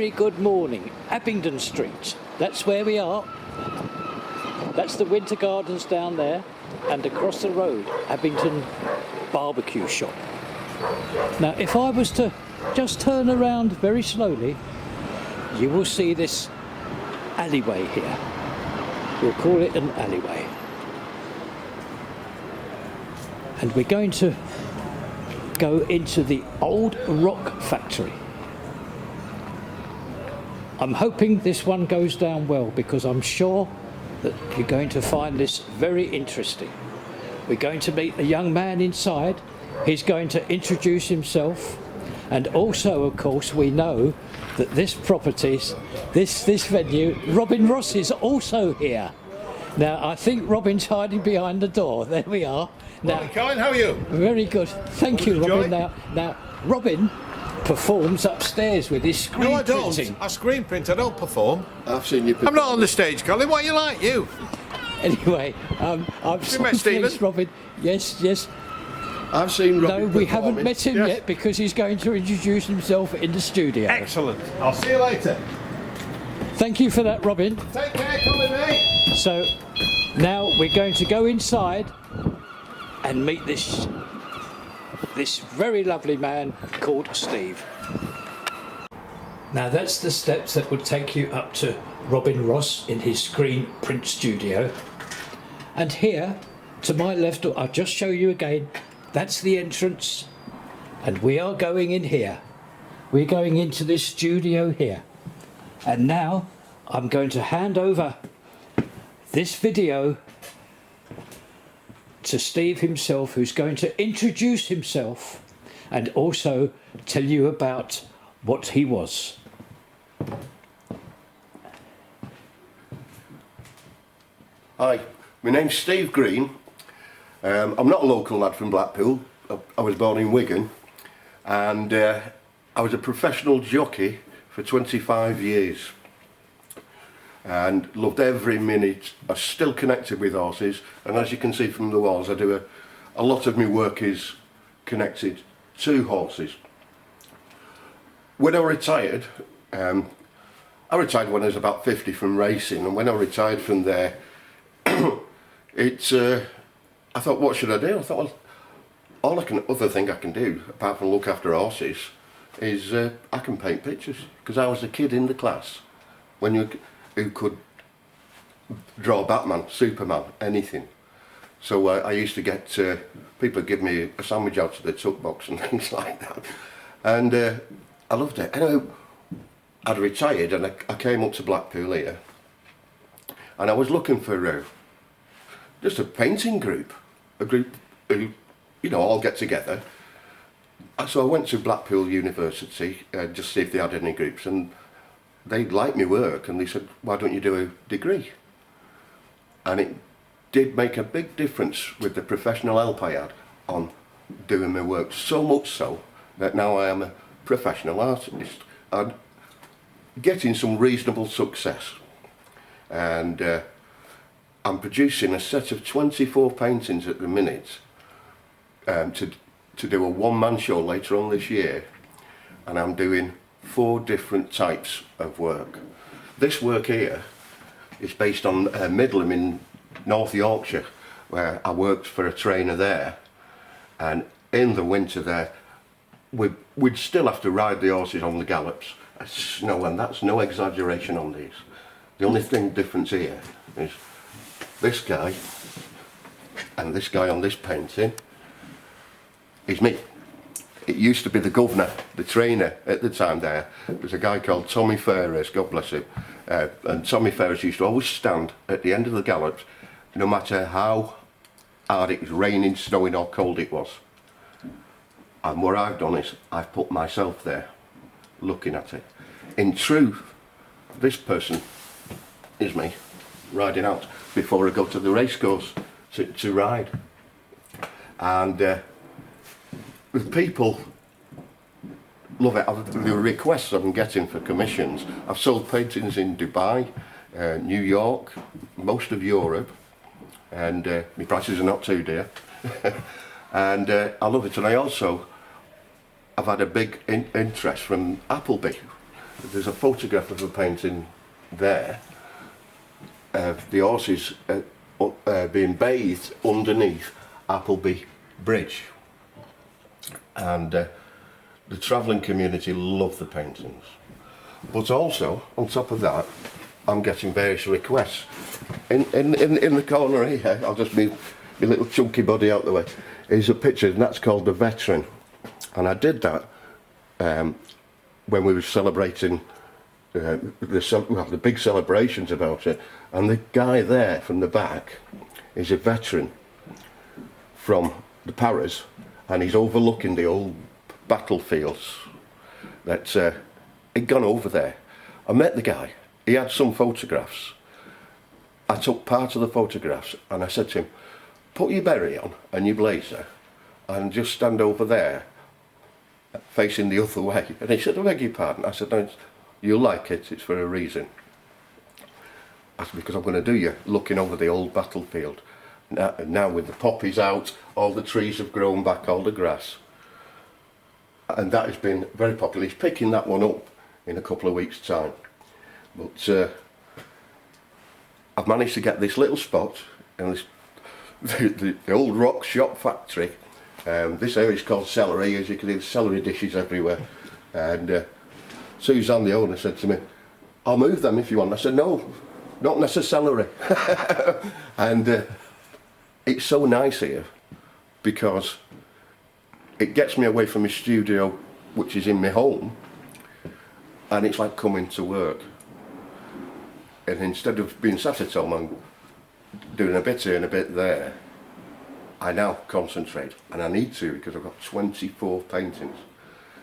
very good morning. Abingdon Street, that's where we are. That's the Winter Gardens down there, and across the road, Abingdon barbecue shop. Now if I was to just turn around very slowly, you will see this alleyway here. We'll call it an alleyway. And we're going to go into the old rock factory. I'm hoping this one goes down well, because I'm sure that you're going to find this very interesting. We're going to meet a young man inside. He's going to introduce himself, and also of course we know that this properties, this venue, Robin Ross is also here. Now I think Robin's hiding behind the door. There we are. Now, morning, Colin, how are you? Very good, thank you, Robin. Now Robin performs upstairs with his screen No, I don't. printing. I screen print, I don't perform. I've seen you. I'm not on the stage, Colin. What are you like, you? Anyway, I'm so met Stephen? pleased, Robin. Yes. I've seen Robin. No, we haven't performing. met him Yes. yet, because he's going to introduce himself in the studio. Excellent. I'll see you later. Thank you for that, Robin. Take care, Colin, mate. So now we're going to go inside and meet this very lovely man called Steve. Now that's the steps that would take you up to Robin Ross in his screen print studio. And here to my left, I'll just show you again, that's the entrance, and we are going in here. We're going into this studio here. And now I'm going to hand over this video to Steve himself, who's going to introduce himself and also tell you about what he was. Hi, my name's Steve Green. I'm not a local lad from Blackpool. I was born in Wigan, and I was a professional jockey for 25 years and loved every minute. I'm still connected with horses, and as you can see from the walls, I do a lot of my work is connected to horses. When I retired, I retired when I was about 50 from racing, and when I retired from there, I thought, what should I do? I thought, well, other thing I can do, apart from look after horses, is I can paint pictures. Because I was a kid in the class who could draw Batman, Superman, anything. So I used to get people give me a sandwich out of the tuck box and things like that. And I loved it. Anyway, I'd retired and I came up to Blackpool here. And I was looking for just a painting group, a group who, you know, all get together. So I went to Blackpool University just to see if they had any groups, and they liked my work, and they said, why don't you do a degree? And it did make a big difference with the professional help I had on doing my work, so much so that now I am a professional artist and getting some reasonable success. And I'm producing a set of 24 paintings at the minute to do a one-man show later on this year, and I'm doing 4 different types of work. This work here is based on Midland in North Yorkshire, where I worked for a trainer there, and in the winter there we'd still have to ride the horses on the gallops. It's snow, and that's no exaggeration on these. The only thing difference here is this guy and this guy on this painting is me. It used to be the governor, the trainer at the time there. There was a guy called Tommy Ferris, God bless him. And Tommy Ferris used to always stand at the end of the gallops, no matter how hard it was raining, snowing or cold it was. And what I've done is I've put myself there, looking at it. In truth, this person is me, riding out before I go to the racecourse to ride. And the people love it. The requests I'm getting for commissions. I've sold paintings in Dubai, New York, most of Europe, and my prices are not too dear. And I love it. And I've had a big interest from Appleby. there's a photograph of a painting there of the horses being bathed underneath Appleby Bridge, and the travelling community love the paintings. But also, on top of that, I'm getting various requests. In the corner here, I'll just move my little chunky body out the way, is a picture, and that's called The Veteran. And I did that when we were celebrating the big celebrations about it. And the guy there from the back is a veteran from the Paras, and he's overlooking the old battlefields that he'd gone over there. I met the guy. He had some photographs. I took part of the photographs and I said to him, put your beret on and your blazer and just stand over there facing the other way. And he said, I beg your pardon. I said, no, you'll like it, it's for a reason. I said, because I'm going to do you looking over the old battlefield. Now with the poppies out, all the trees have grown back, all the grass. And that has been very popular. He's picking that one up in a couple of weeks' time. But I've managed to get this little spot in this, the old rock shop factory. This area is called Celery. As you can see, there's celery dishes everywhere. And Suzanne, the owner, said to me, I'll move them if you want. I said, no, not necessarily. And it's so nice here because it gets me away from my studio, which is in my home, and it's like coming to work. And instead of being sat at home and doing a bit here and a bit there, I now concentrate, and I need to because I've got 24 paintings.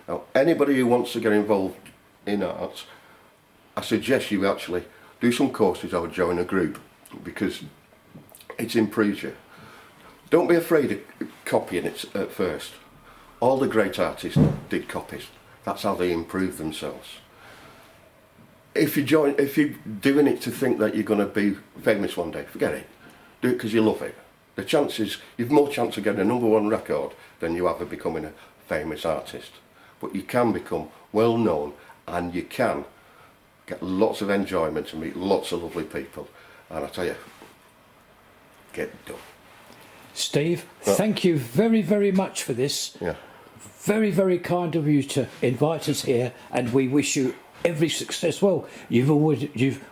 Now, anybody who wants to get involved in art, I suggest you actually do some courses or join a group because it improves you. Don't be afraid of copying it at first. All the great artists did copies. That's how they improve themselves. If you're doing it to think that you're going to be famous one day, forget it. Do it because you love it. The chances, you've more chance of getting a #1 record than you have of becoming a famous artist. But you can become well known, and you can get lots of enjoyment and meet lots of lovely people. And I tell you, get it done. Steve, thank you very, very much for this. Yeah. Very, very kind of you to invite us here, and we wish you every success. Well, you've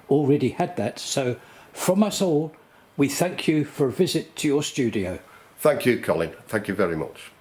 already had that. So from us all, we thank you for a visit to your studio. Thank you, Colin. Thank you very much.